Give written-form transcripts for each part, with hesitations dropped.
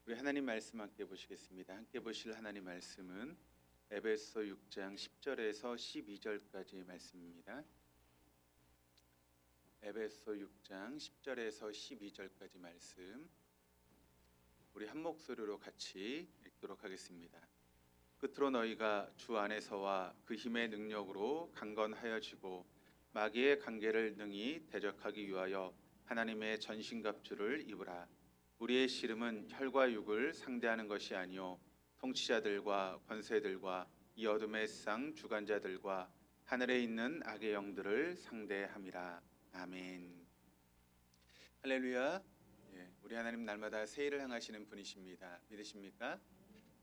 우리 하나님 말씀 함께 보시겠습니다. 함께 보실 하나님 말씀은 에베소 6장 10절에서 12절까지의 말씀입니다. 에베소 6장 10절에서 12절까지 말씀 우리 한 목소리로 같이 읽도록 하겠습니다. 끝으로 너희가 주 안에서와 그 힘의 능력으로 강건하여지고 마귀의 관계를 능히 대적하기 위하여 하나님의 전신갑주를 입으라. 우리의 씨름은 혈과 육을 상대하는 것이 아니요 통치자들과 권세들과 이 어둠의 세상 주관자들과 하늘에 있는 악의 영들을 상대함이라. 아멘. 할렐루야. 우리 하나님 날마다 새 일을 행하시는 분이십니다. 믿으십니까?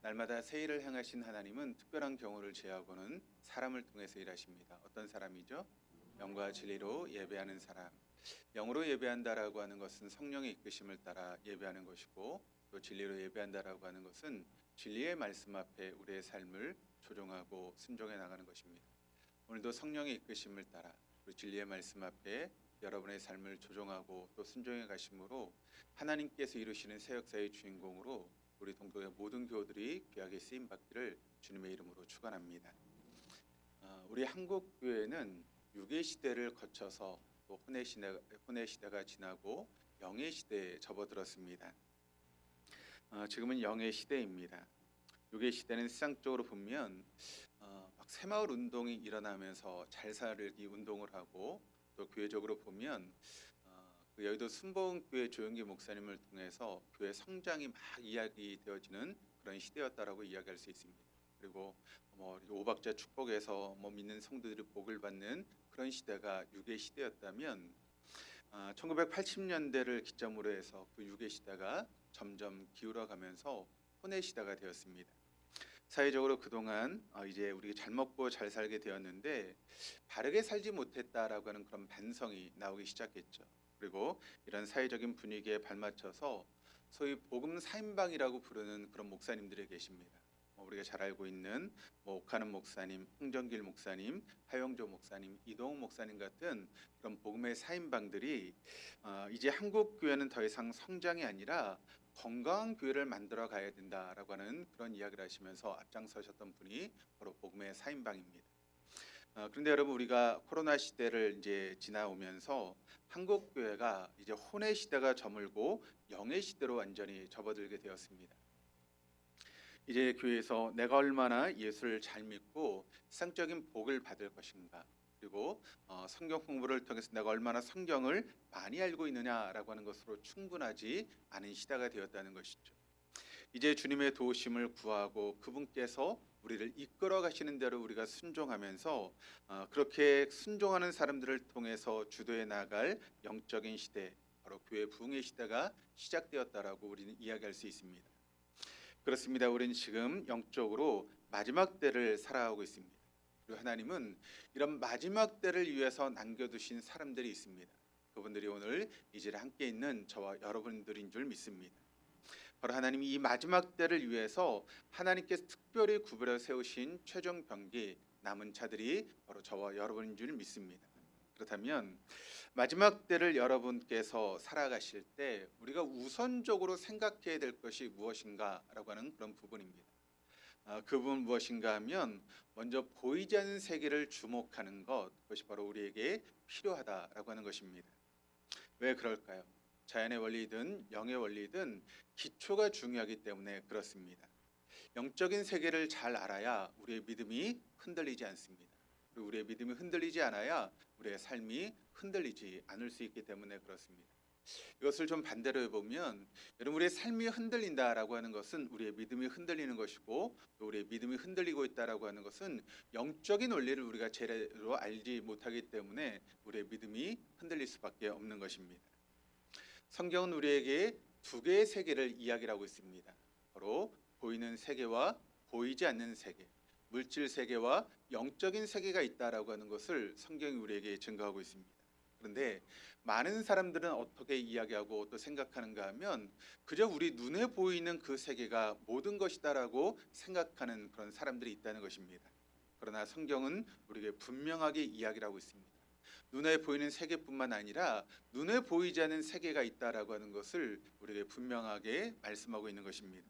날마다 새 일을 행하신 하나님은 특별한 경우를 제하고는 사람을 통해서 일하십니다. 어떤 사람이죠? 영과 진리로 예배하는 사람. 영으로 예배한다라고 하는 것은 성령의 이끄심을 따라 예배하는 것이고, 또 진리로 예배한다라고 하는 것은 진리의 말씀 앞에 우리의 삶을 조종하고 순종해 나가는 것입니다. 오늘도 성령의 이끄심을 따라 그 진리의 말씀 앞에 여러분의 삶을 조종하고 또 순종해 가심으로 하나님께서 이루시는 새 역사의 주인공으로 우리 동독의 모든 교우들이 귀하게 쓰임 받기를 주님의 이름으로 축원합니다. 우리 한국 교회는 육의 시대를 거쳐서 또 혼의 시대가 지나고 영의 시대에 접어들었습니다. 지금은 영의 시대입니다. 육의 시대는 세상적으로 보면 막 새마을 운동이 일어나면서 잘 살기 운동을 하고, 또 교회적으로 보면 그 여의도 순복음교회 조영기 목사님을 통해서 교회 성장이 막 이야기되어지는 그런 시대였다라고 이야기할 수 있습니다. 그리고 오박자 축복에서 믿는 성도들이 복을 받는 그런 시대가 육의 시대였다면, 1980년대를 기점으로 해서 그 육의 시대가 점점 기울어가면서 혼의 시대가 되었습니다. 사회적으로 그동안 이제 우리가 잘 먹고 잘 살게 되었는데 바르게 살지 못했다라고 하는 그런 반성이 나오기 시작했죠. 그리고 이런 사회적인 분위기에 발맞춰서 소위 복음 사인방이라고 부르는 그런 목사님들이 계십니다. 우리가 잘 알고 있는 옥하는 목사님, 홍정길 목사님, 하영조 목사님, 이동욱 목사님 같은 그런 복음의 사인방들이 이제 한국 교회는 더 이상 성장이 아니라 건강한 교회를 만들어 가야 된다라고 하는 그런 이야기를 하시면서 앞장서셨던 분이 바로 복음의 사인방입니다. 그런데 여러분, 우리가 코로나 시대를 이제 지나오면서 한국 교회가 이제 혼의 시대가 저물고 영의 시대로 완전히 접어들게 되었습니다. 이제 교회에서 내가 얼마나 예수를 잘 믿고 세상적인 복을 받을 것인가, 그리고 성경 공부를 통해서 내가 얼마나 성경을 많이 알고 있느냐라고 하는 것으로 충분하지 않은 시대가 되었다는 것이죠. 이제 주님의 도우심을 구하고 그분께서 우리를 이끌어 가시는 대로 우리가 순종하면서 그렇게 순종하는 사람들을 통해서 주도해 나갈 영적인 시대, 바로 교회 부흥의 시대가 시작되었다라고 우리는 이야기할 수 있습니다. 그렇습니다. 우리는 지금 영적으로 마지막 때를 살아가고 있습니다. 그리고 하나님은 이런 마지막 때를 위해서 남겨두신 사람들이 있습니다. 그분들이 오늘 이 자리에 함께 있는 저와 여러분들인 줄 믿습니다. 바로 하나님이 이 마지막 때를 위해서 하나님께서 특별히 구별해 세우신 최종 병기 남은 자들이 바로 저와 여러분인 줄 믿습니다. 그렇다면 마지막 때를 여러분께서 살아가실 때 우리가 우선적으로 생각해야 될 것이 무엇인가라고 하는 그런 부분입니다. 그 부분 무엇인가 하면 먼저 보이지 않는 세계를 주목하는 것, 그것이 바로 우리에게 필요하다라고 하는 것입니다. 왜 그럴까요? 자연의 원리든 영의 원리든 기초가 중요하기 때문에 그렇습니다. 영적인 세계를 잘 알아야 우리의 믿음이 흔들리지 않습니다. 그리고 우리의 믿음이 흔들리지 않아야 우리의 삶이 흔들리지 않을 수 있기 때문에 그렇습니다. 이것을 좀 반대로 해보면, 여러분, 우리의 삶이 흔들린다라고 하는 것은 우리의 믿음이 흔들리는 것이고, 또 우리의 믿음이 흔들리고 있다라고 하는 것은 영적인 원리를 우리가 제대로 알지 못하기 때문에 우리의 믿음이 흔들릴 수밖에 없는 것입니다. 성경은 우리에게 두 개의 세계를 이야기하고 있습니다. 바로 보이는 세계와 보이지 않는 세계, 물질 세계와 영적인 세계가 있다라고 하는 것을 성경이 우리에게 증거하고 있습니다. 그런데 많은 사람들은 어떻게 이야기하고 또 생각하는가 하면 그저 우리 눈에 보이는 그 세계가 모든 것이다라고 생각하는 그런 사람들이 있다는 것입니다. 그러나 성경은 우리에게 분명하게 이야기를 하고 있습니다. 눈에 보이는 세계뿐만 아니라 눈에 보이지 않는 세계가 있다라고 하는 것을 우리에게 분명하게 말씀하고 있는 것입니다.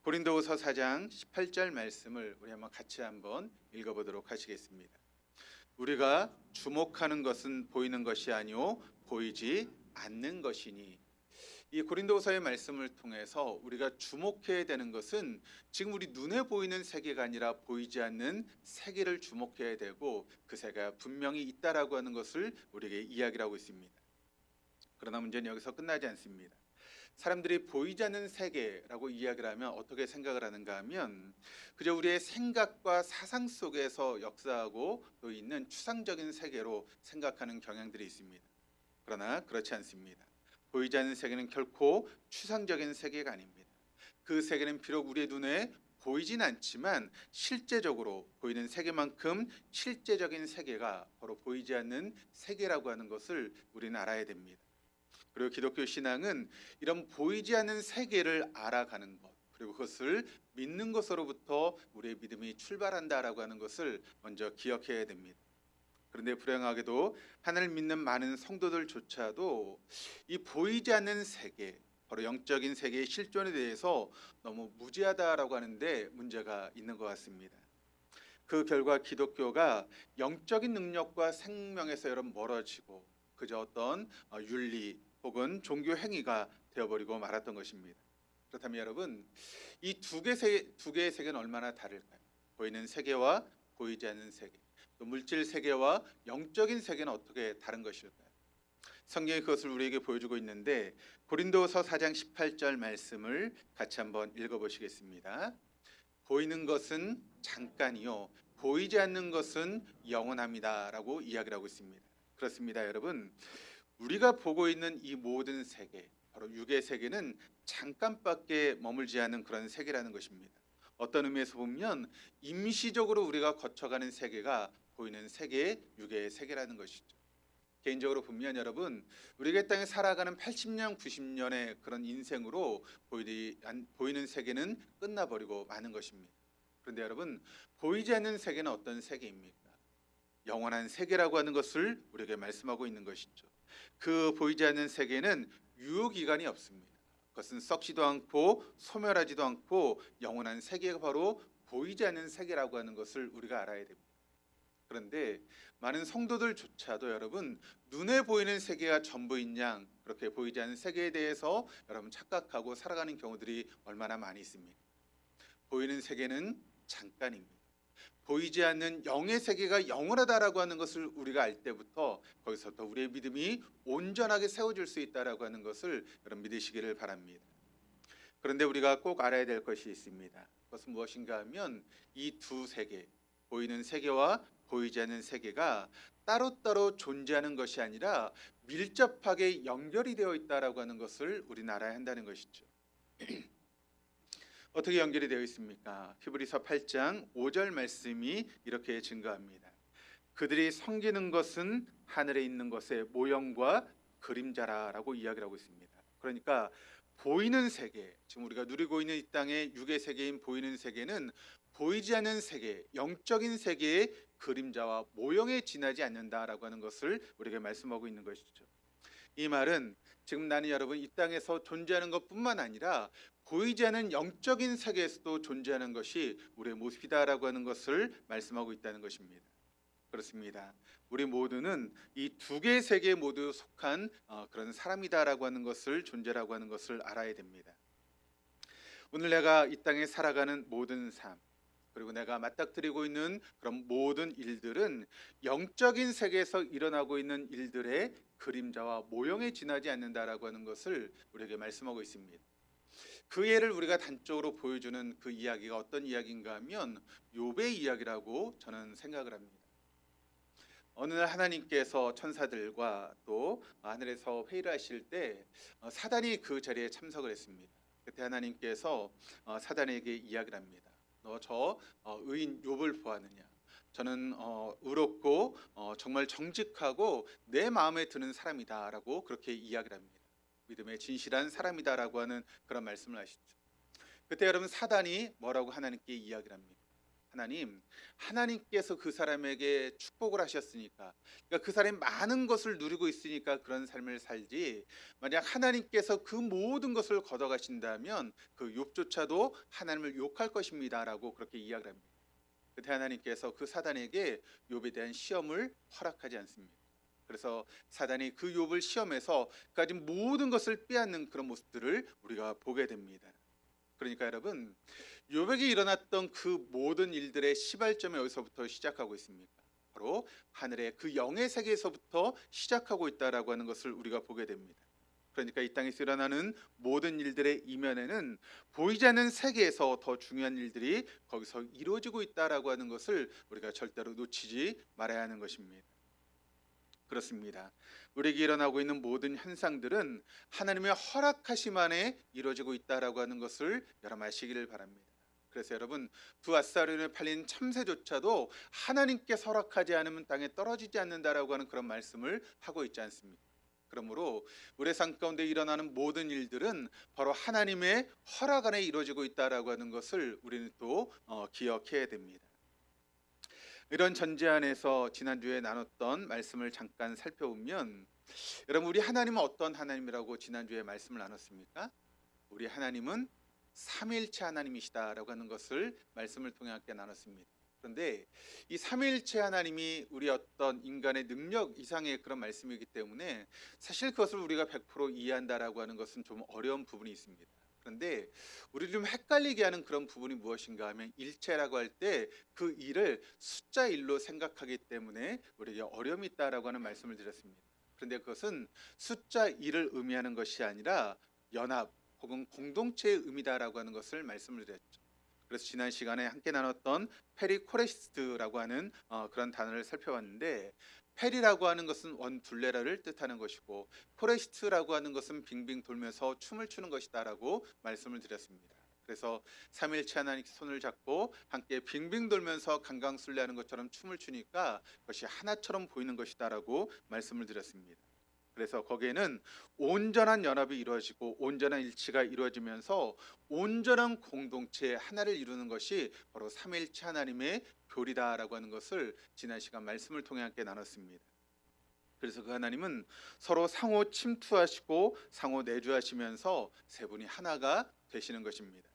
고린도후서 4장 18절 말씀을 우리 같이 한번 읽어보도록 하시겠습니다. 우리가 주목하는 것은 보이는 것이 아니요 보이지 않는 것이니. 이 고린도서의 말씀을 통해서 우리가 주목해야 되는 것은 지금 우리 눈에 보이는 세계가 아니라 보이지 않는 세계를 주목해야 되고, 그 세계가 분명히 있다라고 하는 것을 우리에게 이야기를 하고 있습니다. 그러나 문제는 여기서 끝나지 않습니다. 사람들이 보이지 않는 세계라고 이야기를 하면 어떻게 생각을 하는가 하면 그저 우리의 생각과 사상 속에서 역사하고 또 있는 추상적인 세계로 생각하는 경향들이 있습니다. 그러나 그렇지 않습니다. 보이지 않는 세계는 결코 추상적인 세계가 아닙니다. 그 세계는 비록 우리의 눈에 보이진 않지만 실제적으로 보이는 세계만큼 실제적인 세계가 바로 보이지 않는 세계라고 하는 것을 우리는 알아야 됩니다. 그리고 기독교 신앙은 이런 보이지 않는 세계를 알아가는 것, 그리고 그것을 믿는 것으로부터 우리의 믿음이 출발한다라고 하는 것을 먼저 기억해야 됩니다. 그런데 불행하게도 하나님을 믿는 많은 성도들조차도 이 보이지 않는 세계, 바로 영적인 세계의 실존에 대해서 너무 무지하다라고 하는데 문제가 있는 것 같습니다. 그 결과 기독교가 영적인 능력과 생명에서 여러분 멀어지고 그저 어떤 윤리 혹은 종교 행위가 되어버리고 말았던 것입니다. 그렇다면 여러분, 이 두 개의 세계는 얼마나 다를까요? 보이는 세계와 보이지 않는 세계, 또 물질 세계와 영적인 세계는 어떻게 다른 것일까요? 성경이 그것을 우리에게 보여주고 있는데 고린도서 4장 18절 말씀을 같이 한번 읽어보시겠습니다. 보이는 것은 잠깐이요 보이지 않는 것은 영원합니다 라고 이야기를 하고 있습니다. 그렇습니다, 여러분. 우리가 보고 있는 이 모든 세계, 바로 육의 세계는 잠깐밖에 머물지 않은 그런 세계라는 것입니다. 어떤 의미에서 보면 임시적으로 우리가 거쳐가는 세계가 보이는 세계의 육의 세계라는 것이죠. 개인적으로 보면 여러분, 우리가 땅에 살아가는 80년, 90년의 그런 인생으로 보이는 세계는 끝나버리고 마는 것입니다. 그런데 여러분, 보이지 않는 세계는 어떤 세계입니까? 영원한 세계라고 하는 것을 우리에게 말씀하고 있는 것이죠. 그 보이지 않는 세계는 유효기간이 없습니다. 그것은 썩지도 않고 소멸하지도 않고 영원한 세계가 바로 보이지 않는 세계라고 하는 것을 우리가 알아야 됩니다. 그런데 많은 성도들조차도 여러분, 눈에 보이는 세계가 전부인 양 그렇게 보이지 않는 세계에 대해서 여러분 착각하고 살아가는 경우들이 얼마나 많이 있습니까? 보이는 세계는 잠깐입니다. 보이지 않는 영의 세계가 영원하다라고 하는 것을 우리가 알 때부터 거기서부터 우리의 믿음이 온전하게 세워질 수 있다라고 하는 것을 여러분 믿으시기를 바랍니다. 그런데 우리가 꼭 알아야 될 것이 있습니다. 그것은 무엇인가 하면 이 두 세계, 보이는 세계와 보이지 않는 세계가 따로따로 존재하는 것이 아니라 밀접하게 연결이 되어 있다라고 하는 것을 우리는 알아야 한다는 것이죠. 어떻게 연결이 되어 있습니까? 히브리서 8장 5절 말씀이 이렇게 증거합니다. 그들이 섬기는 것은 하늘에 있는 것의 모형과 그림자라라고 이야기를 하고 있습니다. 그러니까 보이는 세계, 지금 우리가 누리고 있는 이 땅의 육의 세계인 보이는 세계는 보이지 않는 세계, 영적인 세계의 그림자와 모형에 지나지 않는다라고 하는 것을 우리에게 말씀하고 있는 것이죠. 이 말은 지금 나는 여러분 이 땅에서 존재하는 것뿐만 아니라 보이지 않는 영적인 세계에서도 존재하는 것이 우리의 모습이다라고 하는 것을 말씀하고 있다는 것입니다. 그렇습니다. 우리 모두는 이 두 개의 세계에 모두 속한 그런 사람이다라고 하는 것을, 존재라고 하는 것을 알아야 됩니다. 오늘 내가 이 땅에 살아가는 모든 삶, 그리고 내가 맞닥뜨리고 있는 그런 모든 일들은 영적인 세계에서 일어나고 있는 일들의 그림자와 모형에 지나지 않는다라고 하는 것을 우리에게 말씀하고 있습니다. 그 예를 우리가 단적으로 보여주는 그 이야기가 어떤 이야기인가 하면 욥의 이야기라고 저는 생각을 합니다. 어느 날 하나님께서 천사들과 또 하늘에서 회의를 하실 때 사단이 그 자리에 참석을 했습니다. 그때 하나님께서 사단에게 이야기를 합니다. 너 저 의인 욥을 보았느냐? 저는 의롭고 정말 정직하고 내 마음에 드는 사람이다라고 그렇게 이야기를 합니다. 믿음의 진실한 사람이다라고 하는 그런 말씀을 하시죠. 그때 여러분 사단이 뭐라고 하나님께 이야기를 합니까? 하나님께서 그 사람에게 축복을 하셨으니까, 그러니까 그 사람이 많은 것을 누리고 있으니까 그런 삶을 살지, 만약 하나님께서 그 모든 것을 걷어가신다면 그 욥조차도 하나님을 욕할 것입니다라고 그렇게 이야기를 합니다. 그때 하나님께서 그 사단에게 욥에 대한 시험을 허락하지 않습니다. 그래서 사단이 그 욥을 시험해서 가진 모든 것을 빼앗는 그런 모습들을 우리가 보게 됩니다. 그러니까 여러분, 욥에게 일어났던 그 모든 일들의 시발점이 어디서부터 시작하고 있습니까? 바로 하늘의 그 영의 세계에서부터 시작하고 있다라고 하는 것을 우리가 보게 됩니다. 그러니까 이 땅에서 일어나는 모든 일들의 이면에는 보이지 않는 세계에서 더 중요한 일들이 거기서 이루어지고 있다라고 하는 것을 우리가 절대로 놓치지 말아야 하는 것입니다. 그렇습니다. 우리에게 일어나고 있는 모든 현상들은 하나님의 허락하심 안에 이루어지고 있다라고 하는 것을 여러분 아시기를 바랍니다. 그래서 여러분, 두 아사리온에 팔린 참새조차도 하나님께 허락하지 않으면 땅에 떨어지지 않는다라고 하는 그런 말씀을 하고 있지 않습니까? 그러므로 우리의 삶 가운데 일어나는 모든 일들은 바로 하나님의 허락 안에 이루어지고 있다라고 하는 것을 우리는 또 기억해야 됩니다. 이런 전제 안에서 지난주에 나눴던 말씀을 잠깐 살펴보면, 여러분, 우리 하나님은 어떤 하나님이라고 지난주에 말씀을 나눴습니까? 우리 하나님은 삼위일체 하나님이시다라고 하는 것을 말씀을 통해 함께 나눴습니다. 그런데 이 삼위일체 하나님이 우리 어떤 인간의 능력 이상의 그런 말씀이기 때문에 사실 그것을 우리가 100% 이해한다라고 하는 것은 좀 어려운 부분이 있습니다. 그런데 우리를 좀 헷갈리게 하는 그런 부분이 무엇인가 하면, 일체라고 할 때 그 일을 숫자 1로 생각하기 때문에 우리에게 어려움이 있다라고 하는 말씀을 드렸습니다. 그런데 그것은 숫자 1을 의미하는 것이 아니라 연합 혹은 공동체의 의미다라고 하는 것을 말씀을 드렸죠. 그래서 지난 시간에 함께 나눴던 페리코레시스라고 하는 그런 단어를 살펴봤는데, 페리라고 하는 것은 원둘레라를 뜻하는 것이고, 코레시트라고 하는 것은 빙빙 돌면서 춤을 추는 것이다라고 말씀을 드렸습니다. 그래서 삼일체 하나님께 손을 잡고 함께 빙빙 돌면서 강강술래하는 것처럼 춤을 추니까 그것이 하나처럼 보이는 것이다라고 말씀을 드렸습니다. 그래서 거기에는 온전한 연합이 이루어지고 온전한 일치가 이루어지면서 온전한 공동체 하나를 이루는 것이 바로 삼위일체 하나님의 교리다라고 하는 것을 지난 시간 말씀을 통해 함께 나눴습니다. 그래서 그 하나님은 서로 상호 침투하시고 상호 내주하시면서 세 분이 하나가 되시는 것입니다.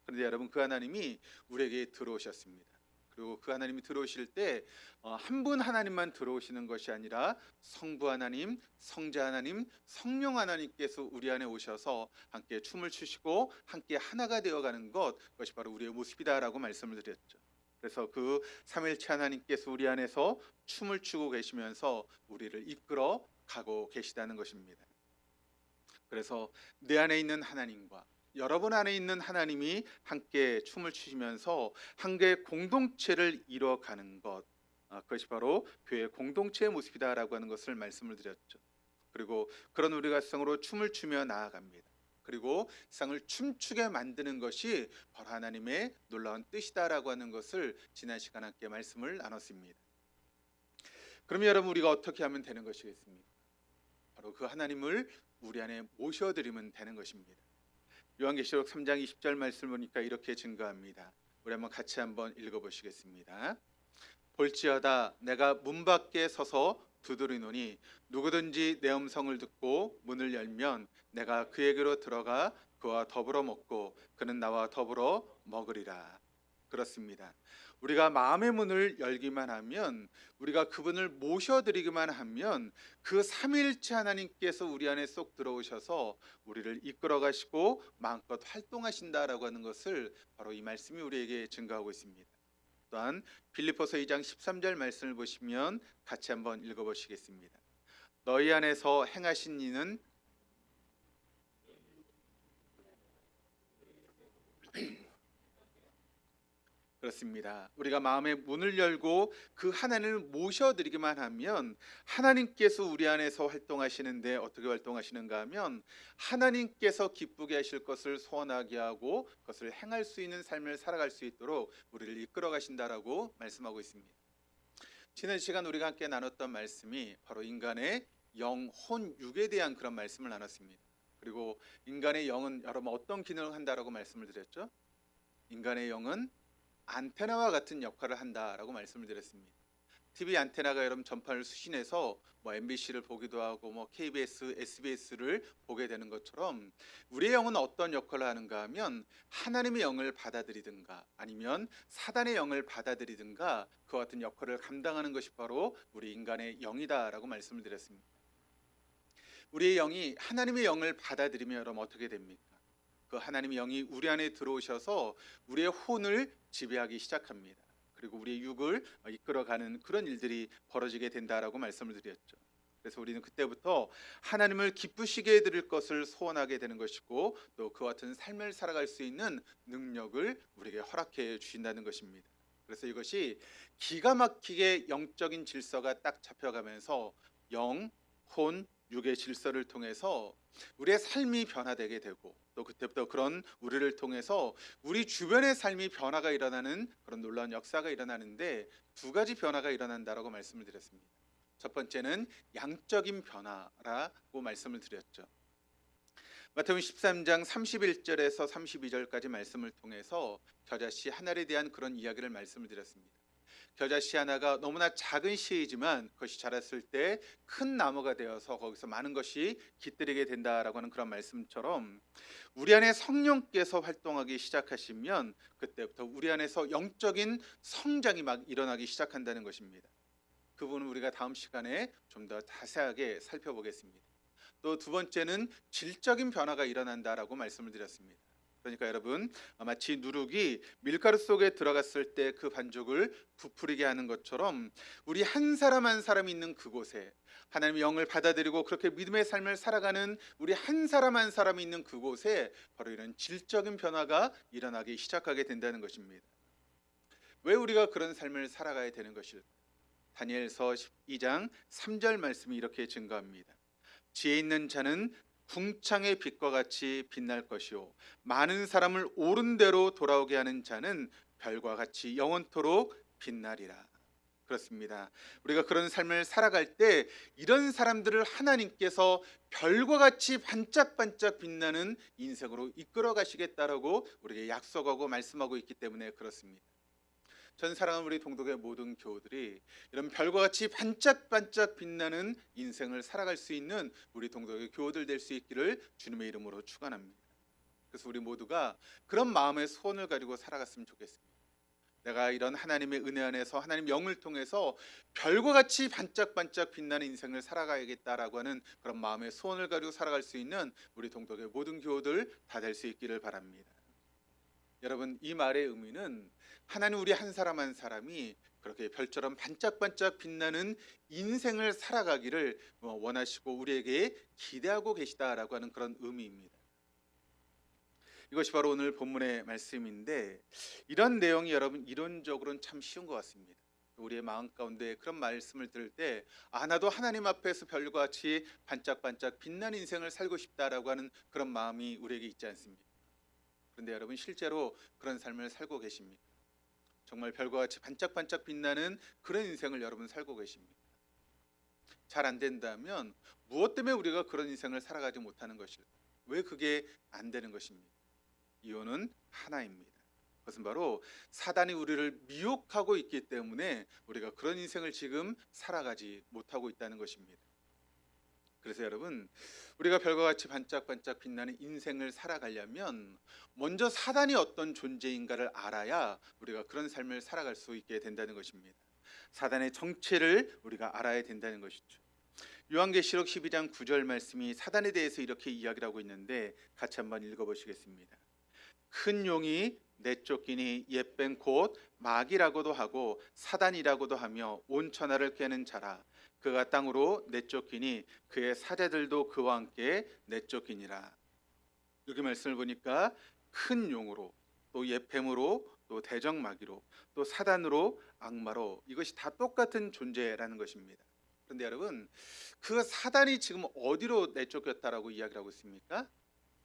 그런데 여러분, 그 하나님이 우리에게 들어오셨습니다. 그리고 그 하나님이 들어오실 때 한 분 하나님만 들어오시는 것이 아니라 성부 하나님, 성자 하나님, 성령 하나님께서 우리 안에 오셔서 함께 춤을 추시고 함께 하나가 되어가는 것, 그것이 바로 우리의 모습이다라고 말씀을 드렸죠. 그래서 그 삼일체 하나님께서 우리 안에서 춤을 추고 계시면서 우리를 이끌어 가고 계시다는 것입니다. 그래서 내 안에 있는 하나님과 여러분 안에 있는 하나님이 함께 춤을 추시면서 함께 공동체를 이뤄가는 것, 그것이 바로 교회 공동체의 모습이다라고 하는 것을 말씀을 드렸죠. 그리고 그런 우리가 세상으로 춤을 추며 나아갑니다. 그리고 세상을 춤추게 만드는 것이 바로 하나님의 놀라운 뜻이다라고 하는 것을 지난 시간 함께 말씀을 나눴습니다. 그러면 여러분, 우리가 어떻게 하면 되는 것이겠습니까? 바로 그 하나님을 우리 안에 모셔드리면 되는 것입니다. 요한계시록 3장 20절 말씀을 보니까 이렇게 증거합니다. 우리 한번 같이 한번 읽어보시겠습니다. 볼지어다 내가 문 밖에 서서 두드리노니 누구든지 내 음성을 듣고 문을 열면 내가 그에게로 들어가 그와 더불어 먹고 그는 나와 더불어 먹으리라. 그렇습니다. 우리가 마음의 문을 열기만 하면, 우리가 그분을 모셔드리기만 하면 그 삼위일체 하나님께서 우리 안에 쏙 들어오셔서 우리를 이끌어 가시고 마음껏 활동하신다라고 하는 것을 바로 이 말씀이 우리에게 증거하고 있습니다. 또한 빌립보서 2장 13절 말씀을 보시면 같이 한번 읽어보시겠습니다. 너희 안에서 행하신 이는 그렇습니다. 우리가 마음의 문을 열고 그 하나님을 모셔드리기만 하면 하나님께서 우리 안에서 활동하시는데, 어떻게 활동하시는가 하면 하나님께서 기쁘게 하실 것을 소원하게 하고 그것을 행할 수 있는 삶을 살아갈 수 있도록 우리를 이끌어 가신다라고 말씀하고 있습니다. 지난 시간 우리가 함께 나눴던 말씀이 바로 인간의 영, 혼, 육에 대한 그런 말씀을 나눴습니다. 그리고 인간의 영은 여러분 어떤 기능을 한다라고 말씀을 드렸죠? 인간의 영은 안테나와 같은 역할을 한다라고 말씀을 드렸습니다. TV 안테나가 여러분 전파를 수신해서 뭐 MBC를 보기도 하고 뭐 KBS, SBS를 보게 되는 것처럼 우리의 영은 어떤 역할을 하는가 하면 하나님의 영을 받아들이든가 아니면 사단의 영을 받아들이든가 그와 같은 역할을 감당하는 것이 바로 우리 인간의 영이다라고 말씀을 드렸습니다. 우리의 영이 하나님의 영을 받아들이면 여러분 어떻게 됩니까? 그 하나님의 영이 우리 안에 들어오셔서 우리의 혼을 지배하기 시작합니다. 그리고 우리의 육을 이끌어가는 그런 일들이 벌어지게 된다라고 말씀을 드렸죠. 그래서 우리는 그때부터 하나님을 기쁘시게 해드릴 것을 소원하게 되는 것이고 또 그와 같은 삶을 살아갈 수 있는 능력을 우리에게 허락해 주신다는 것입니다. 그래서 이것이 기가 막히게 영적인 질서가 딱 잡혀가면서 영, 혼, 육의 질서를 통해서 우리의 삶이 변화되게 되고 또 그때부터 그런 우리를 통해서 우리 주변의 삶이 변화가 일어나는 그런 놀라운 역사가 일어나는데 두 가지 변화가 일어난다라고 말씀을 드렸습니다. 첫 번째는 양적인 변화라고 말씀을 드렸죠. 마태복음 13장 31절에서 32절까지 말씀을 통해서 겨자씨 하나에 대한 그런 이야기를 말씀을 드렸습니다. 겨자씨 하나가 너무나 작은 씨이지만 그것이 자랐을 때 큰 나무가 되어서 거기서 많은 것이 깃들이게 된다라고 하는 그런 말씀처럼 우리 안에 성령께서 활동하기 시작하시면 그때부터 우리 안에서 영적인 성장이 막 일어나기 시작한다는 것입니다. 그 부분은 우리가 다음 시간에 좀 더 자세하게 살펴보겠습니다. 또 두 번째는 질적인 변화가 일어난다라고 말씀을 드렸습니다. 그러니까 여러분 마치 누룩이 밀가루 속에 들어갔을 때 그 반죽을 부풀리게 하는 것처럼 우리 한 사람 한 사람이 있는 그곳에 하나님의 영을 받아들이고 그렇게 믿음의 삶을 살아가는 우리 한 사람 한 사람이 있는 그곳에 바로 이런 질적인 변화가 일어나기 시작하게 된다는 것입니다. 왜 우리가 그런 삶을 살아가야 되는 것일까? 다니엘서 12장 3절 말씀이 이렇게 증거합니다. 지혜 있는 자는 궁창의 빛과 같이 빛날 것이요 많은 사람을 옳은 대로 돌아오게 하는 자는 별과 같이 영원토록 빛나리라. 그렇습니다. 우리가 그런 삶을 살아갈 때 이런 사람들을 하나님께서 별과 같이 반짝반짝 빛나는 인생으로 이끌어 가시겠다라고 우리에게 약속하고 말씀하고 있기 때문에 그렇습니다. 전 사랑하는 우리 동독의 모든 교우들이 이런 별과 같이 반짝반짝 빛나는 인생을 살아갈 수 있는 우리 동독의 교우들 될 수 있기를 주님의 이름으로 축원합니다. 그래서 우리 모두가 그런 마음의 소원을 가지고 살아갔으면 좋겠습니다. 내가 이런 하나님의 은혜 안에서 하나님 영을 통해서 별과 같이 반짝반짝 빛나는 인생을 살아가야겠다라고 하는 그런 마음의 소원을 가지고 살아갈 수 있는 우리 동독의 모든 교우들 다 될 수 있기를 바랍니다. 여러분 이 말의 의미는 하나님 우리 한 사람 한 사람이 그렇게 별처럼 반짝반짝 빛나는 인생을 살아가기를 원하시고 우리에게 기대하고 계시다라고 하는 그런 의미입니다. 이것이 바로 오늘 본문의 말씀인데 이런 내용이 여러분 이론적으로는 참 쉬운 것 같습니다. 우리의 마음 가운데 그런 말씀을 들을 때 나도 하나님 앞에서 별과 같이 반짝반짝 빛나는 인생을 살고 싶다라고 하는 그런 마음이 우리에게 있지 않습니까? 그런데 여러분 실제로 그런 삶을 살고 계십니까? 정말 별과 같이 반짝반짝 빛나는 그런 인생을 여러분 살고 계십니까? 잘 안 된다면 무엇 때문에 우리가 그런 인생을 살아가지 못하는 것일까? 왜 그게 안 되는 것입니까? 이유는 하나입니다. 그것은 바로 사단이 우리를 미혹하고 있기 때문에 우리가 그런 인생을 지금 살아가지 못하고 있다는 것입니다. 그래서 여러분 우리가 별과 같이 반짝반짝 빛나는 인생을 살아가려면 먼저 사단이 어떤 존재인가를 알아야 우리가 그런 삶을 살아갈 수 있게 된다는 것입니다. 사단의 정체를 우리가 알아야 된다는 것이죠. 요한계시록 12장 9절 말씀이 사단에 대해서 이렇게 이야기를 하고 있는데 같이 한번 읽어보시겠습니다. 큰 용이 내쫓기니 옛뱀 곧 마귀라고도 하고 사단이라고도 하며 온 천하를 꿰는 자라. 그가 땅으로 내쫓기니 그의 사자들도 그와 함께 내쫓기니라. 여기 말씀을 보니까 큰 용으로 또 옛뱀으로 또 대적마귀로 또 사단으로 악마로 이것이 다 똑같은 존재라는 것입니다. 그런데 여러분 그 사단이 지금 어디로 내쫓겼다라고 이야기를 하고 있습니까?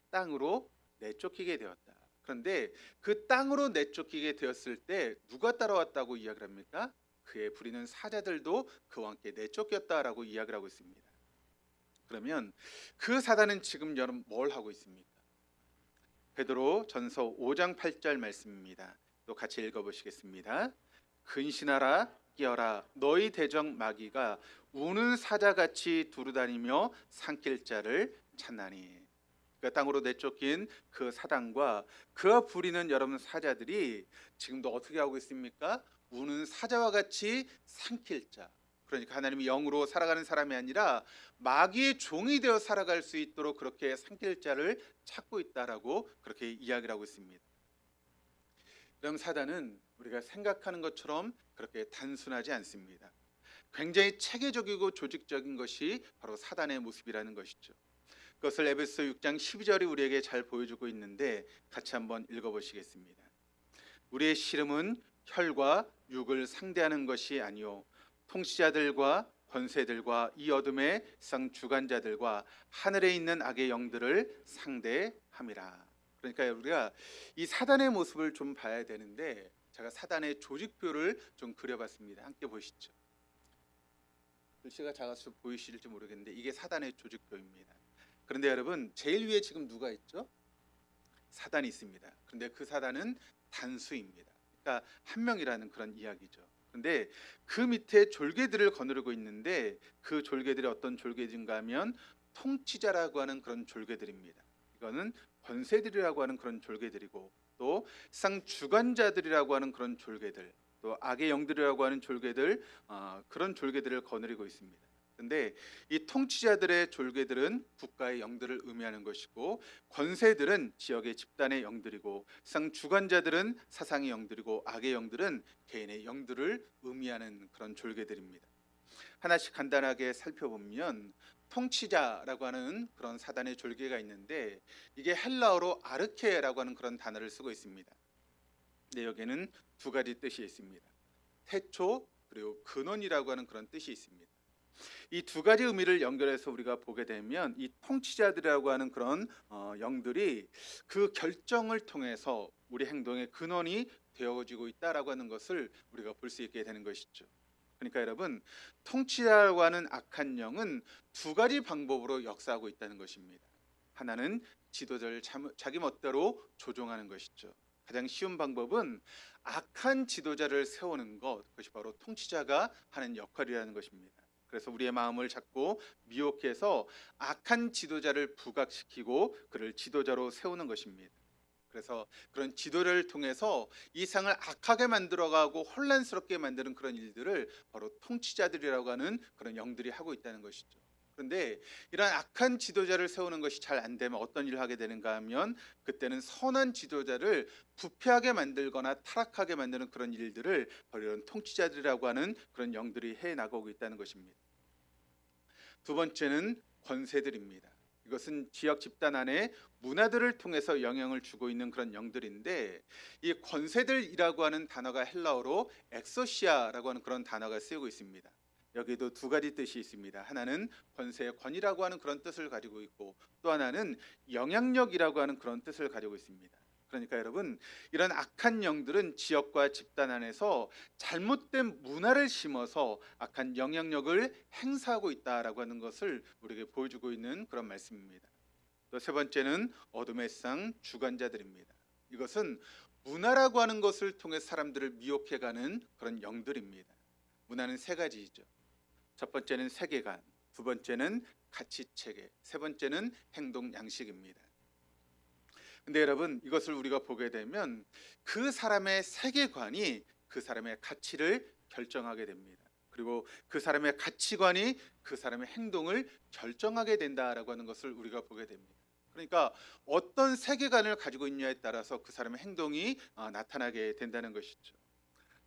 땅으로 내쫓기게 되었다. 그런데 그 땅으로 내쫓기게 되었을 때 누가 따라왔다고 이야기를 합니까? 그의 부리는 사자들도 그와 함께 내쫓겼다라고 이야기를 하고 있습니다. 그러면 그 사단은 지금 여러분 뭘 하고 있습니까? 베드로 전서 5장 8절 말씀입니다. 또 같이 읽어보시겠습니다. 근신하라 깨어라 너희 대적 마귀가 우는 사자같이 두루다니며 삼킬 자를 찾나니. 그러니까 땅으로 내쫓긴 그 사단과 그가 부리는 여러분 사자들이 지금도 어떻게 하고 있습니까? 우는 사자와 같이 삼킬 자. 그러니까 하나님이 영으로 살아가는 사람이 아니라 마귀의 종이 되어 살아갈 수 있도록 그렇게 삼킬 자를 찾고 있다라고 그렇게 이야기를 하고 있습니다. 그럼 사단은 우리가 생각하는 것처럼 그렇게 단순하지 않습니다. 굉장히 체계적이고 조직적인 것이 바로 사단의 모습이라는 것이죠. 그것을 에베소 6장 12절이 우리에게 잘 보여주고 있는데 같이 한번 읽어보시겠습니다. 우리의 씨름은 혈과 육을 상대하는 것이 아니요 통치자들과 권세들과 이 어둠의 성 주관자들과 하늘에 있는 악의 영들을 상대함이라. 그러니까 우리가 이 사단의 모습을 좀 봐야 되는데 제가 사단의 조직표를 좀 그려봤습니다. 함께 보시죠. 글씨가 작아서 보이실지 모르겠는데 이게 사단의 조직표입니다. 그런데 여러분 제일 위에 지금 누가 있죠? 사단이 있습니다. 그런데 그 사단은 단수입니다. 그러니까 한 명이라는 그런 이야기죠. 그런데 그 밑에 졸개들을 거느리고 있는데 그 졸개들이 어떤 졸개인가 하면 통치자라고 하는 그런 졸개들입니다. 이거는 권세들이라고 하는 그런 졸개들이고 또 세상 주관자들이라고 하는 그런 졸개들, 또 악의 영들이라고 하는 졸개들, 그런 졸개들을 거느리고 있습니다. 그런데 이 통치자들의 졸개들은 국가의 영들을 의미하는 것이고 권세들은 지역의 집단의 영들이고 세상 주관자들은 사상의 영들이고 악의 영들은 개인의 영들을 의미하는 그런 졸개들입니다. 하나씩 간단하게 살펴보면 통치자라고 하는 그런 사단의 졸개가 있는데 이게 헬라어로 아르케라고 하는 그런 단어를 쓰고 있습니다. 근데 여기에는 두 가지 뜻이 있습니다. 태초 그리고 근원이라고 하는 그런 뜻이 있습니다. 이 두 가지 의미를 연결해서 우리가 보게 되면 이 통치자들이라고 하는 그런 영들이 그 결정을 통해서 우리 행동의 근원이 되어지고 있다라고 하는 것을 우리가 볼 수 있게 되는 것이죠. 그러니까 여러분 통치자라고 하는 악한 영은 두 가지 방법으로 역사하고 있다는 것입니다. 하나는 지도자를 자기 멋대로 조종하는 것이죠. 가장 쉬운 방법은 악한 지도자를 세우는 것, 그것이 바로 통치자가 하는 역할이라는 것입니다. 그래서 우리의 마음을 자꾸 미혹해서 악한 지도자를 부각시키고 그를 지도자로 세우는 것입니다. 그래서 그런 지도를 통해서 이 상을 악하게 만들어가고 혼란스럽게 만드는 그런 일들을 바로 통치자들이라고 하는 그런 영들이 하고 있다는 것이죠. 그런데 이런 악한 지도자를 세우는 것이 잘 안 되면 어떤 일을 하게 되는가 하면 그때는 선한 지도자를 부패하게 만들거나 타락하게 만드는 그런 일들을 바로 이런 통치자들이라고 하는 그런 영들이 해나가고 있다는 것입니다. 두 번째는 권세들입니다. 이것은 지역 집단 안에 문화들을 통해서 영향을 주고 있는 그런 영들인데 이 권세들이라고 하는 단어가 헬라어로 엑소시아라고 하는 그런 단어가 쓰이고 있습니다. 여기도 두 가지 뜻이 있습니다. 하나는 권세의 권이라고 하는 그런 뜻을 가지고 있고 또 하나는 영향력이라고 하는 그런 뜻을 가지고 있습니다. 그러니까 여러분 이런 악한 영들은 지역과 집단 안에서 잘못된 문화를 심어서 악한 영향력을 행사하고 있다라고 하는 것을 우리에게 보여주고 있는 그런 말씀입니다. 또 세 번째는 어둠의 상 주관자들입니다. 이것은 문화라고 하는 것을 통해 사람들을 미혹해가는 그런 영들입니다. 문화는 세 가지이죠. 첫 번째는 세계관, 두 번째는 가치체계, 세 번째는 행동 양식입니다. 근데 여러분 이것을 우리가 보게 되면 그 사람의 세계관이 그 사람의 가치를 결정하게 됩니다. 그리고 그 사람의 가치관이 그 사람의 행동을 결정하게 된다라고 하는 것을 우리가 보게 됩니다. 그러니까 어떤 세계관을 가지고 있냐에 따라서 그 사람의 행동이 나타나게 된다는 것이죠.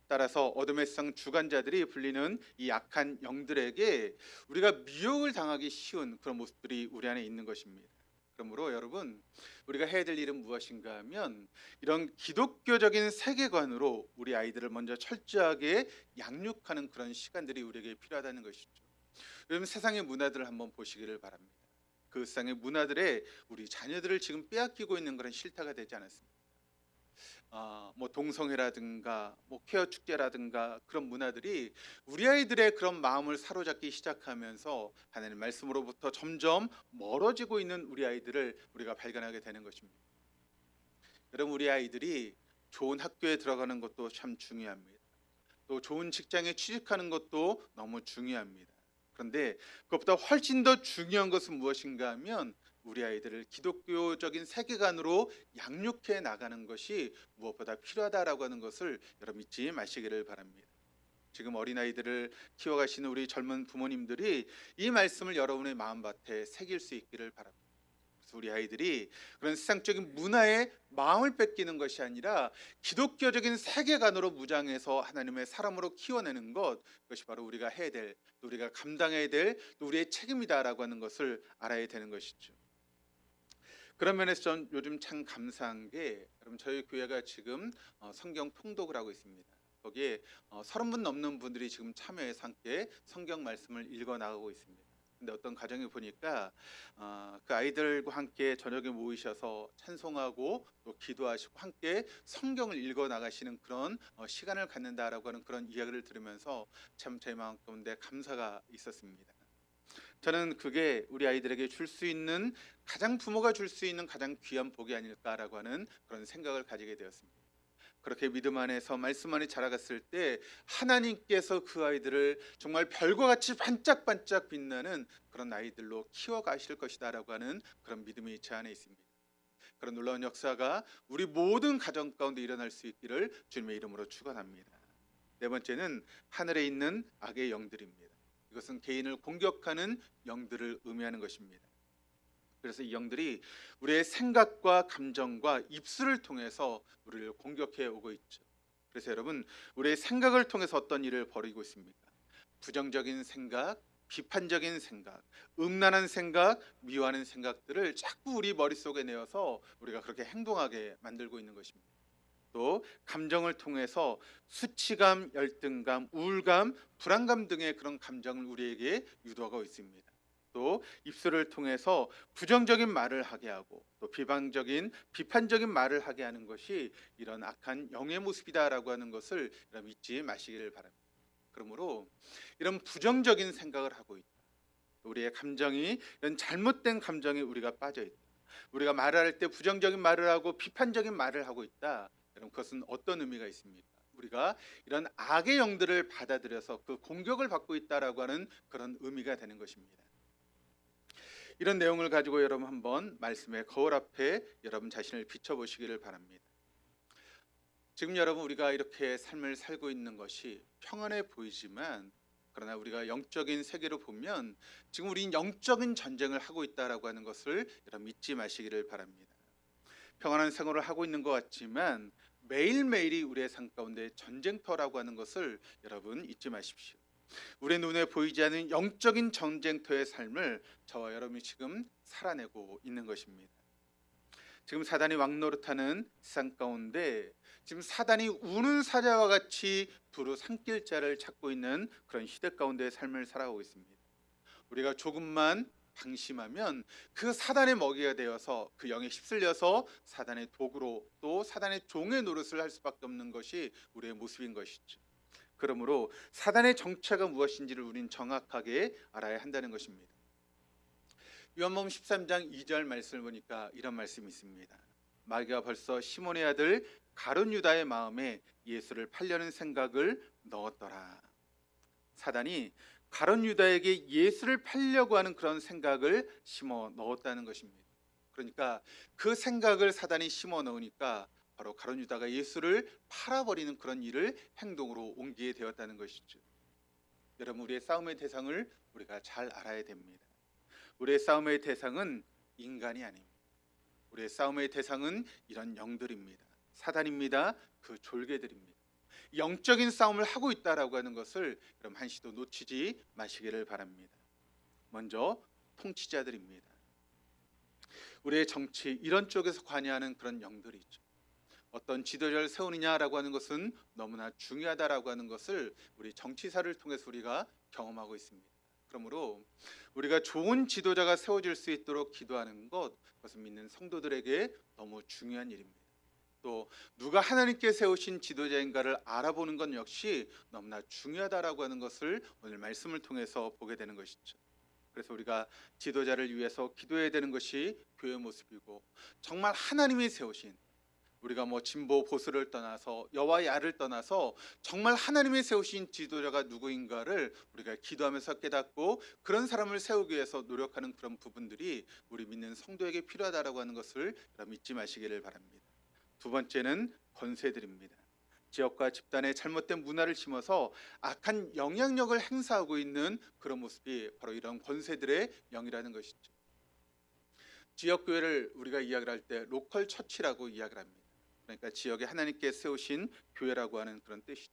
따라서 어둠의 성 주관자들이 불리는 이 악한 영들에게 우리가 미혹을 당하기 쉬운 그런 모습들이 우리 안에 있는 것입니다. 그러므로 여러분 우리가 해야 될 일은 무엇인가 하면 이런 기독교적인 세계관으로 우리 아이들을 먼저 철저하게 양육하는 그런 시간들이 우리에게 필요하다는 것이죠. 요즘 세상의 문화들을 한번 보시기를 바랍니다. 그 세상의 문화들에 우리 자녀들을 지금 빼앗기고 있는 그런 실타가 되지 않았습니까? 뭐 동성애라든가 뭐 퀘어 축제라든가 그런 문화들이 우리 아이들의 그런 마음을 사로잡기 시작하면서 하나님 말씀으로부터 점점 멀어지고 있는 우리 아이들을 우리가 발견하게 되는 것입니다. 여러분 우리 아이들이 좋은 학교에 들어가는 것도 참 중요합니다. 또 좋은 직장에 취직하는 것도 너무 중요합니다. 그런데 그것보다 훨씬 더 중요한 것은 무엇인가 하면 우리 아이들을 기독교적인 세계관으로 양육해 나가는 것이 무엇보다 필요하다라고 하는 것을 여러분 잊지 마시기를 바랍니다. 지금 어린아이들을 키워가시는 우리 젊은 부모님들이 이 말씀을 여러분의 마음밭에 새길 수 있기를 바랍니다. 그래서 우리 아이들이 그런 세상적인 문화에 마음을 뺏기는 것이 아니라 기독교적인 세계관으로 무장해서 하나님의 사람으로 키워내는 것, 그것이 바로 우리가 해야 될, 또 우리가 감당해야 될, 또 우리의 책임이다라고 하는 것을 알아야 되는 것이죠. 그런 면에서 전 요즘 참 감사한 게, 여러분 저희 교회가 지금 성경 통독을 하고 있습니다. 거기에 30분 넘는 분들이 지금 참여해서 함께 성경 말씀을 읽어 나가고 있습니다. 근데 어떤 가정에 보니까 그 아이들과 함께 저녁에 모이셔서 찬송하고 또 기도하시고 함께 성경을 읽어 나가시는 그런 시간을 갖는다라고 하는 그런 이야기를 들으면서 참 제 마음 가운데 감사가 있었습니다. 저는 그게 우리 아이들에게 줄 수 있는 부모가 줄 수 있는 가장 귀한 복이 아닐까라고 하는 그런 생각을 가지게 되었습니다. 그렇게 믿음 안에서 말씀 안에 자라갔을 때 하나님께서 그 아이들을 정말 별과 같이 반짝반짝 빛나는 그런 아이들로 키워가실 것이다라고 하는 그런 믿음이 제 안에 있습니다. 그런 놀라운 역사가 우리 모든 가정 가운데 일어날 수 있기를 주님의 이름으로 축원합니다. 네 번째는 하늘에 있는 악의 영들입니다. 이것은 개인을 공격하는 영들을 의미하는 것입니다. 그래서 이 영들이 우리의 생각과 감정과 입술을 통해서 우리를 공격해 오고 있죠. 그래서 여러분, 우리의 생각을 통해서 어떤 일을 벌이고 있습니까? 부정적인 생각, 비판적인 생각, 음란한 생각, 미워하는 생각들을 자꾸 우리 머릿속에 내어서 우리가 그렇게 행동하게 만들고 있는 것입니다. 또 감정을 통해서 수치감, 열등감, 우울감, 불안감 등의 그런 감정을 우리에게 유도하고 있습니다. 또 입술을 통해서 부정적인 말을 하게 하고 또 비판적인 말을 하게 하는 것이 이런 악한 영의 모습이다라고 하는 것을 여러분 잊지 마시기를 바랍니다. 그러므로 이런 부정적인 생각을 하고 있다. 우리의 감정이 이런 잘못된 감정에 우리가 빠져 있다. 우리가 말을 할 때 부정적인 말을 하고 비판적인 말을 하고 있다. 여러분 그것은 어떤 의미가 있습니까? 우리가 이런 악의 영들을 받아들여서 그 공격을 받고 있다라고 하는 그런 의미가 되는 것입니다. 이런 내용을 가지고 여러분 한번 말씀의 거울 앞에 여러분 자신을 비춰보시기를 바랍니다. 지금 여러분 우리가 이렇게 삶을 살고 있는 것이 평안해 보이지만 그러나 우리가 영적인 세계로 보면 지금 우리는 영적인 전쟁을 하고 있다라고 하는 것을 여러분 잊지 마시기를 바랍니다. 평안한 생활을 하고 있는 것 같지만 매일매일이 우리의 삶 가운데 전쟁터라고 하는 것을 여러분 잊지 마십시오. 우리의 눈에 보이지 않는 영적인 전쟁터의 삶을 저와 여러분이 지금 살아내고 있는 것입니다. 지금 사단이 왕노릇하는 세상 가운데 지금 사단이 우는 사자와 같이 두루 삼킬 자를 찾고 있는 그런 시대 가운데 삶을 살아가고 있습니다. 우리가 조금만 방심하면 그 사단의 먹이가 되어서 그 영에 휩쓸려서 사단의 도구로 또 사단의 종의 노릇을 할 수밖에 없는 것이 우리의 모습인 것이죠. 그러므로 사단의 정체가 무엇인지를 우리는 정확하게 알아야 한다는 것입니다. 요한복음 13장 2절 말씀을 보니까 이런 말씀이 있습니다. 마귀가 벌써 시몬의 아들 가룟 유다의 마음에 예수를 팔려는 생각을 넣었더라. 사단이 가룟 유다에게 예수를 팔려고 하는 그런 생각을 심어 넣었다는 것입니다. 그러니까 그 생각을 사단이 심어 넣으니까 바로 가룟 유다가 예수를 팔아버리는 그런 일을 행동으로 옮기게 되었다는 것이죠. 여러분 우리의 싸움의 대상을 우리가 잘 알아야 됩니다. 우리의 싸움의 대상은 인간이 아닙니다. 우리의 싸움의 대상은 이런 영들입니다. 사단입니다. 그 졸개들입니다. 영적인 싸움을 하고 있다라고 하는 것을 여러분 한시도 놓치지 마시기를 바랍니다. 먼저 통치자들입니다. 우리의 정치 이런 쪽에서 관여하는 그런 영들이 있죠. 어떤 지도자를 세우느냐라고 하는 것은 너무나 중요하다라고 하는 것을 우리 정치사를 통해서 우리가 경험하고 있습니다. 그러므로 우리가 좋은 지도자가 세워질 수 있도록 기도하는 것, 그것은 믿는 성도들에게 너무 중요한 일입니다. 또 누가 하나님께 세우신 지도자인가를 알아보는 것 역시 너무나 중요하다라고 하는 것을 오늘 말씀을 통해서 보게 되는 것이죠. 그래서 우리가 지도자를 위해서 기도해야 되는 것이 교회의 모습이고 정말 하나님이 세우신 우리가 뭐 진보 보수를 떠나서 여와 야를 떠나서 정말 하나님이 세우신 지도자가 누구인가를 우리가 기도하면서 깨닫고 그런 사람을 세우기 위해서 노력하는 그런 부분들이 우리 믿는 성도에게 필요하다라고 하는 것을 여러분 잊지 마시기를 바랍니다. 두 번째는 권세들입니다. 지역과 집단의 잘못된 문화를 심어서 악한 영향력을 행사하고 있는 그런 모습이 바로 이런 권세들의 영이라는 것이죠. 지역교회를 우리가 이야기를 할 때 로컬 처치라고 이야기를 합니다. 그러니까 지역에 하나님께 세우신 교회라고 하는 그런 뜻이죠.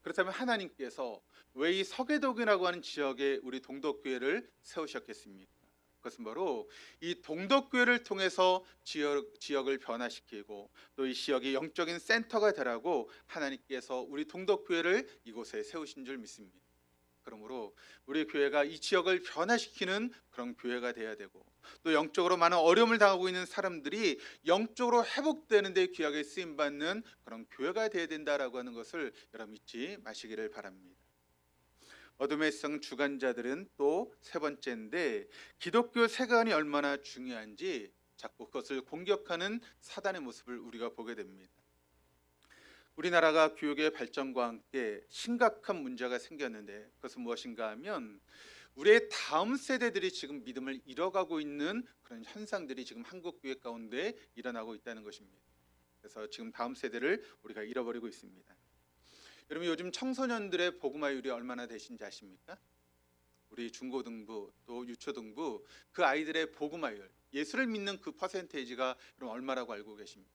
그렇다면 하나님께서 왜 이 서계동이라고 하는 지역에 우리 동덕교회를 세우셨겠습니까? 그것은 바로 이 동덕교회를 통해서 지역을 변화시키고 또 이 지역이 영적인 센터가 되라고 하나님께서 우리 동덕교회를 이곳에 세우신 줄 믿습니다. 그러므로 우리 교회가 이 지역을 변화시키는 그런 교회가 돼야 되고 또 영적으로 많은 어려움을 당하고 있는 사람들이 영적으로 회복되는 데 귀하게 쓰임받는 그런 교회가 돼야 된다라고 하는 것을 여러분 잊지 마시기를 바랍니다. 어둠의 성 주관자들은 또 세 번째인데 기독교 세관이 얼마나 중요한지 자꾸 그것을 공격하는 사단의 모습을 우리가 보게 됩니다. 우리나라가 교육의 발전과 함께 심각한 문제가 생겼는데 그것은 무엇인가 하면 우리의 다음 세대들이 지금 믿음을 잃어가고 있는 그런 현상들이 지금 한국 교회 가운데 일어나고 있다는 것입니다. 그래서 지금 다음 세대를 우리가 잃어버리고 있습니다. 여러분 요즘 청소년들의 복음화율이 얼마나 되신지 아십니까? 우리 중고등부 또 유초등부 그 아이들의 복음화율 예수를 믿는 그 퍼센테이지가 그럼 얼마라고 알고 계십니까?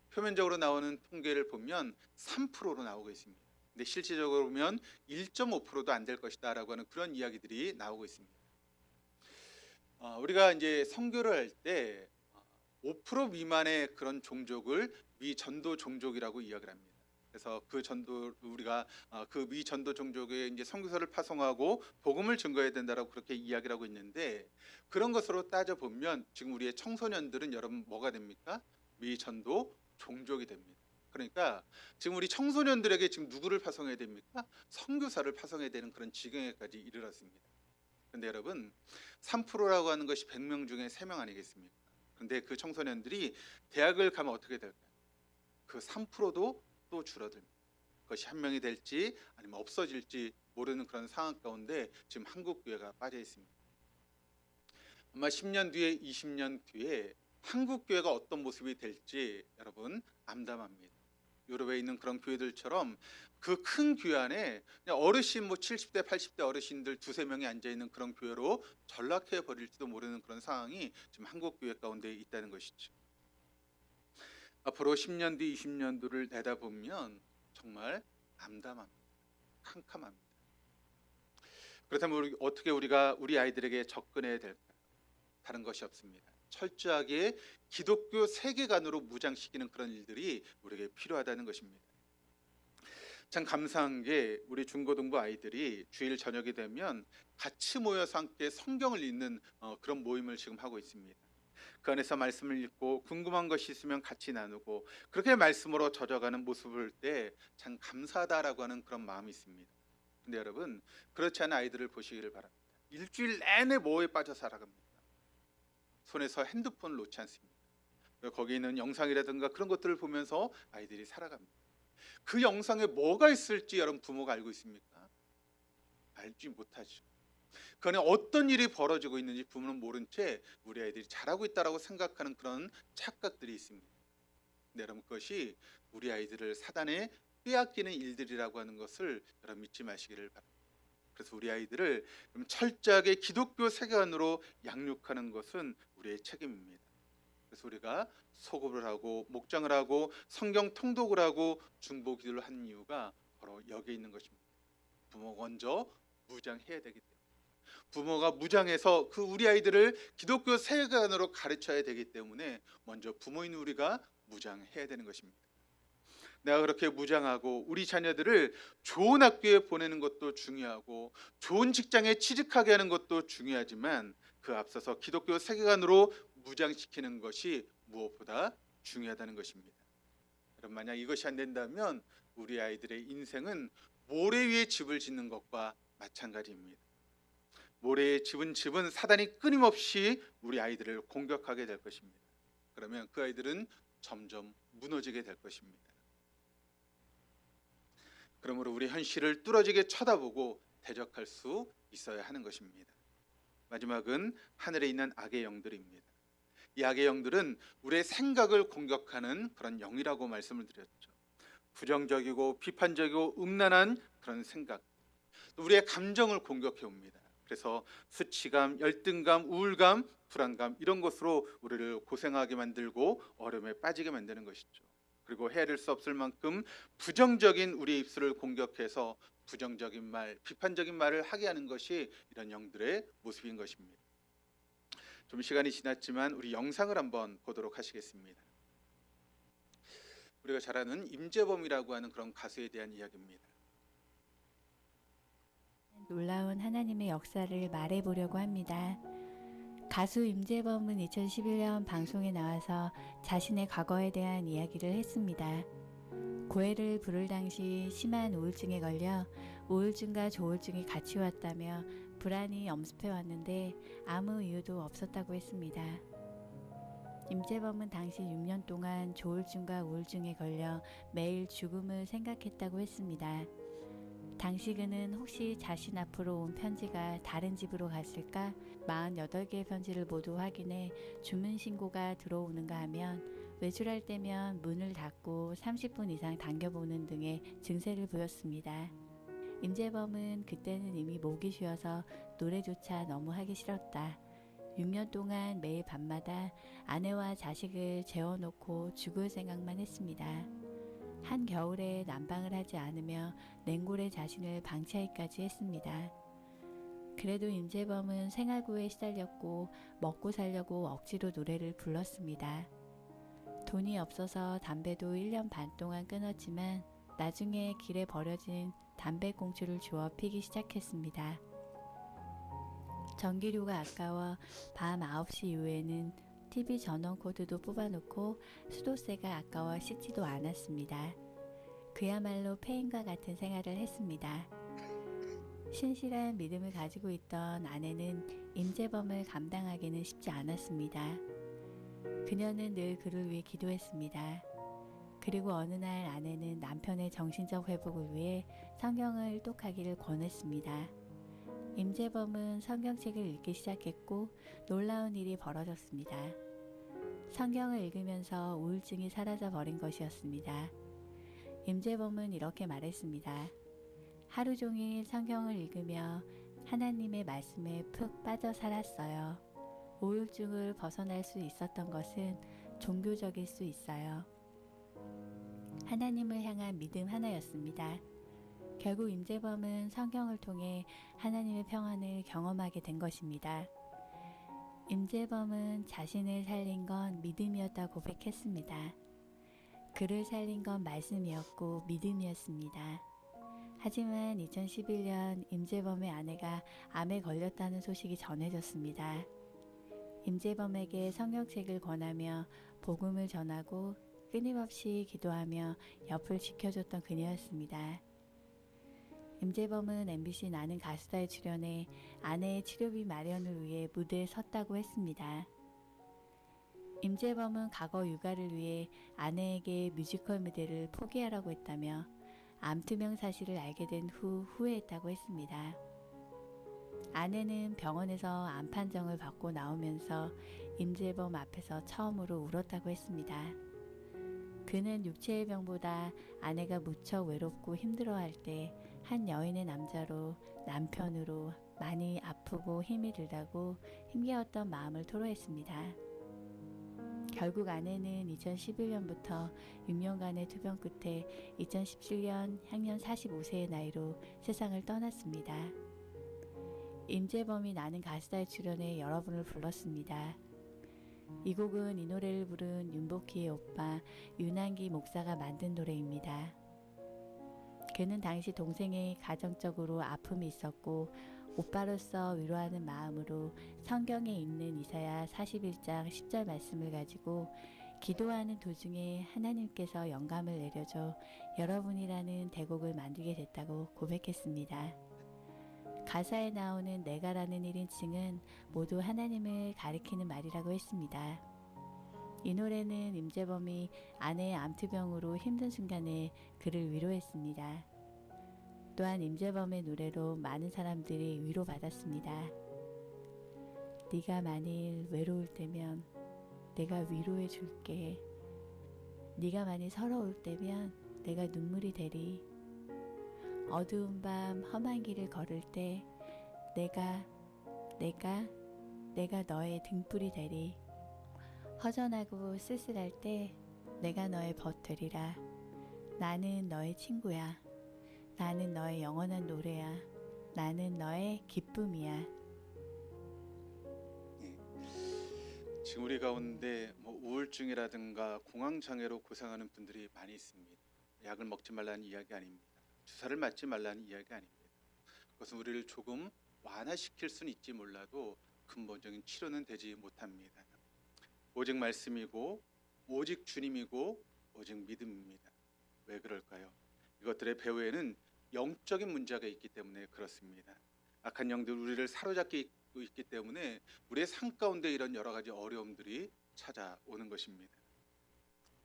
표면적으로 나오는 통계를 보면 3%로 나오고 있습니다. 근데 실질적으로 보면 1.5%도 안 될 것이다 라고 하는 그런 이야기들이 나오고 있습니다. 우리가 이제 선교를 할 때 5% 미만의 그런 종족을 미전도 종족이라고 이야기를 합니다. 그래서 그 전도 우리가 그 미전도 종족에 이제 선교사를 파송하고 복음을 증거해야 된다라고 그렇게 이야기를 하고 있는데 그런 것으로 따져 보면 지금 우리의 청소년들은 여러분 뭐가 됩니까? 미전도 종족이 됩니다. 그러니까 지금 우리 청소년들에게 지금 누구를 파송해야 됩니까? 선교사를 파송해야 되는 그런 지경에까지 이르렀습니다. 그런데 여러분 3%라고 하는 것이 100명 중에 3명 아니겠습니까? 그런데 그 청소년들이 대학을 가면 어떻게 될까요? 그 3%도 또 줄어듭니다. 그것이 한 명이 될지 아니면 없어질지 모르는 그런 상황 가운데 지금 한국 교회가 빠져 있습니다. 아마 10년 뒤에 20년 뒤에 한국 교회가 어떤 모습이 될지 여러분 암담합니다. 유럽에 있는 그런 교회들처럼 그 큰 교회 안에 그냥 어르신 뭐 70대 80대 어르신들 두세 명이 앉아 있는 그런 교회로 전락해 버릴지도 모르는 그런 상황이 지금 한국 교회 가운데 있다는 것이죠. 앞으로 10년 뒤 20년 뒤를 내다보면 정말 암담합니다. 캄캄합니다. 그렇다면 어떻게 우리가 우리 아이들에게 접근해야 될까요? 다른 것이 없습니다. 철저하게 기독교 세계관으로 무장시키는 그런 일들이 우리에게 필요하다는 것입니다. 참 감사한 게 우리 중고등부 아이들이 주일 저녁이 되면 같이 모여서 함께 성경을 읽는 그런 모임을 지금 하고 있습니다. 그 안에서 말씀을 읽고 궁금한 것이 있으면 같이 나누고 그렇게 말씀으로 젖어가는 모습을 볼 때 참 감사하다라고 하는 그런 마음이 있습니다. 근데 여러분 그렇지 않은 아이들을 보시기를 바랍니다. 일주일 내내 뭐에 빠져 살아갑니다. 손에서 핸드폰을 놓지 않습니다. 거기 있는 영상이라든가 그런 것들을 보면서 아이들이 살아갑니다. 그 영상에 뭐가 있을지 여러분 부모가 알고 있습니까? 알지 못하죠. 그 안에 어떤 일이 벌어지고 있는지 부모는 모른 채 우리 아이들이 잘하고 있다라고 생각하는 그런 착각들이 있습니다. 근데 여러분 그것이 우리 아이들을 사단에 빼앗기는 일들이라고 하는 것을 여러분 믿지 마시기를 바랍니다. 그래서 우리 아이들을 철저하게 기독교 세계관으로 양육하는 것은 우리의 책임입니다. 그래서 우리가 소급을 하고 목장을 하고 성경 통독을 하고 중보 기도를 하는 이유가 바로 여기에 있는 것입니다. 부모가 먼저 무장해야 되기 때문에 부모가 무장해서 그 우리 아이들을 기독교 세계관으로 가르쳐야 되기 때문에 먼저 부모인 우리가 무장해야 되는 것입니다. 내가 그렇게 무장하고 우리 자녀들을 좋은 학교에 보내는 것도 중요하고 좋은 직장에 취직하게 하는 것도 중요하지만 그 앞서서 기독교 세계관으로 무장시키는 것이 무엇보다 중요하다는 것입니다. 여러분 만약 이것이 안 된다면 우리 아이들의 인생은 모래 위에 집을 짓는 것과 마찬가지입니다. 모래에 집은 사단이 끊임없이 우리 아이들을 공격하게 될 것입니다. 그러면 그 아이들은 점점 무너지게 될 것입니다. 그러므로 우리 현실을 뚫어지게 쳐다보고 대적할 수 있어야 하는 것입니다. 마지막은 하늘에 있는 악의 영들입니다. 이 악의 영들은 우리의 생각을 공격하는 그런 영이라고 말씀을 드렸죠. 부정적이고 비판적이고 음란한 그런 생각, 또 우리의 감정을 공격해 옵니다. 그래서 수치감, 열등감, 우울감, 불안감 이런 것으로 우리를 고생하게 만들고 어려움에 빠지게 만드는 것이죠. 그리고 헤아릴 수 없을 만큼 부정적인 우리 입술을 공격해서 부정적인 말, 비판적인 말을 하게 하는 것이 이런 영들의 모습인 것입니다. 좀 시간이 지났지만 우리 영상을 한번 보도록 하시겠습니다. 우리가 잘 아는 임재범이라고 하는 그런 가수에 대한 이야기입니다. 놀라운 하나님의 역사를 말해보려고 합니다. 가수 임재범은 2011년 방송에 나와서 자신의 과거에 대한 이야기를 했습니다. 고해를 부를 당시 심한 우울증에 걸려 우울증과 조울증이 같이 왔다며 불안이 엄습해 왔는데 아무 이유도 없었다고 했습니다. 임재범은 당시 6년 동안 조울증과 우울증에 걸려 매일 죽음을 생각했다고 했습니다. 당시 그는 혹시 자신 앞으로 온 편지가 다른 집으로 갔을까 48개의 편지를 모두 확인해 주문 신고가 들어오는가 하면 외출할 때면 문을 닫고 30분 이상 당겨보는 등의 증세를 보였습니다. 임재범은 그때는 이미 목이 쉬어서 노래조차 너무 하기 싫었다. 6년 동안 매일 밤마다 아내와 자식을 재워놓고 죽을 생각만 했습니다. 한겨울에 난방을 하지 않으며 냉골에 자신을 방치하기까지 했습니다. 그래도 임재범은 생활고에 시달렸고 먹고 살려고 억지로 노래를 불렀습니다. 돈이 없어서 담배도 1년 반 동안 끊었지만 나중에 길에 버려진 담배꽁초를 주워 피기 시작했습니다. 전기료가 아까워 밤 9시 이후에는 TV 전원 코드도 뽑아놓고 수도세가 아까워 씻지도 않았습니다. 그야말로 폐인과 같은 생활을 했습니다. 신실한 믿음을 가지고 있던 아내는 임재범을 감당하기는 쉽지 않았습니다. 그녀는 늘 그를 위해 기도했습니다. 그리고 어느 날 아내는 남편의 정신적 회복을 위해 성경을 똑하기를 권했습니다. 임재범은 성경책을 읽기 시작했고 놀라운 일이 벌어졌습니다. 성경을 읽으면서 우울증이 사라져 버린 것이었습니다. 임재범은 이렇게 말했습니다. 하루 종일 성경을 읽으며 하나님의 말씀에 푹 빠져 살았어요. 우울증을 벗어날 수 있었던 것은 종교적일 수 있어요. 하나님을 향한 믿음 하나였습니다. 결국 임재범은 성경을 통해 하나님의 평안을 경험하게 된 것입니다. 임재범은 자신을 살린 건 믿음이었다고 고백했습니다. 그를 살린 건 말씀이었고 믿음이었습니다. 하지만 2011년 임재범의 아내가 암에 걸렸다는 소식이 전해졌습니다. 임재범에게 성경책을 권하며 복음을 전하고 끊임없이 기도하며 옆을 지켜줬던 그녀였습니다. 임재범은 MBC 나는 가수다에 출연해 아내의 치료비 마련을 위해 무대에 섰다고 했습니다. 임재범은 과거 육아를 위해 아내에게 뮤지컬 무대를 포기하라고 했다며 암투명 사실을 알게 된 후 후회했다고 했습니다. 아내는 병원에서 암 판정을 받고 나오면서 임재범 앞에서 처음으로 울었다고 했습니다. 그는 육체의 병보다 아내가 무척 외롭고 힘들어할 때 한 여인의 남자로 남편으로 많이 아프고 힘이 들다고 힘겨웠던 마음을 토로했습니다. 결국 아내는 2011년부터 6년간의 투병 끝에 2017년 향년 45세의 나이로 세상을 떠났습니다. 임재범이 나는 가수다에 출연해 여러분을 불렀습니다. 이 곡은 이 노래를 부른 윤복희의 오빠 윤한기 목사가 만든 노래입니다. 그는 당시 동생의 가정적으로 아픔이 있었고 오빠로서 위로하는 마음으로 성경에 있는 이사야 41장 10절 말씀을 가지고 기도하는 도중에 하나님께서 영감을 내려줘 여러분이라는 대곡을 만들게 됐다고 고백했습니다. 가사에 나오는 내가라는 1인칭은 모두 하나님을 가리키는 말이라고 했습니다. 이 노래는 임재범이 아내의 암투병으로 힘든 순간에 그를 위로했습니다. 또한 임재범의 노래로 많은 사람들이 위로받았습니다. 네가 만일 외로울 때면 내가 위로해 줄게. 네가 많이 서러울 때면 내가 눈물이 되리. 어두운 밤 험한 길을 걸을 때 내가 너의 등불이 되리. 허전하고 쓸쓸할 때 내가 너의 벗 되리라. 나는 너의 친구야. 나는 너의 영원한 노래야. 나는 너의 기쁨이야. 예. 지금 우리 가운데 우울증이라든가 공황 장애로 고생하는 분들이 많이 있습니다. 약을 먹지 말라는 이야기 아닙니다. 주사를 맞지 말라는 이야기 아닙니다. 그것은 우리를 조금 완화시킬 수는 있지 몰라도 근본적인 치료는 되지 못합니다. 오직 말씀이고 오직 주님이고 오직 믿음입니다. 왜 그럴까요? 이것들의 배후에는 영적인 문제가 있기 때문에 그렇습니다. 악한 영들 우리를 사로잡고 있기 때문에 우리의 삶 가운데 이런 여러 가지 어려움들이 찾아오는 것입니다.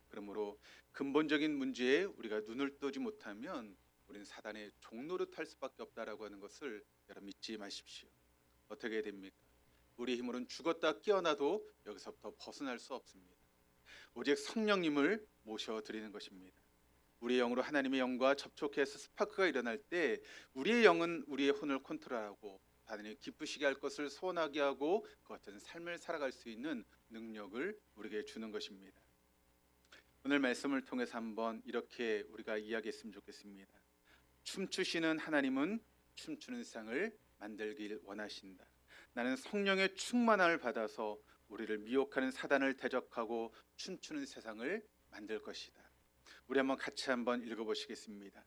그러므로 근본적인 문제에 우리가 눈을 뜨지 못하면 우리는 사단의 종노릇할 수밖에 없다라고 하는 것을 여러분 잊지 마십시오. 어떻게 됩니까? 우리 힘으로는 죽었다 깨어나도 여기서부터 벗어날 수 없습니다. 오직 성령님을 모셔드리는 것입니다. 우리의 영으로 하나님의 영과 접촉해서 스파크가 일어날 때 우리의 영은 우리의 혼을 컨트롤하고 하나님 기쁘시게 할 것을 소원하게 하고 그 같은 삶을 살아갈 수 있는 능력을 우리에게 주는 것입니다. 오늘 말씀을 통해서 한번 이렇게 우리가 이야기했으면 좋겠습니다. 춤추시는 하나님은 춤추는 세상을 만들길 원하신다. 나는 성령의 충만함을 받아서 우리를 미혹하는 사단을 대적하고 춤추는 세상을 만들 것이다. 우리 한번 같이 한번 읽어보시겠습니다.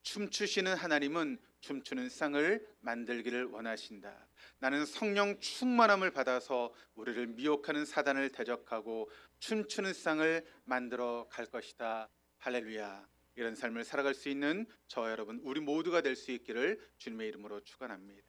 춤추시는 하나님은 춤추는 세상을 만들기를 원하신다. 나는 성령 충만함을 받아서 우리를 미혹하는 사단을 대적하고 춤추는 세상을 만들어 갈 것이다. 할렐루야. 이런 삶을 살아갈 수 있는 저와 여러분 우리 모두가 될 수 있기를 주님의 이름으로 축원합니다.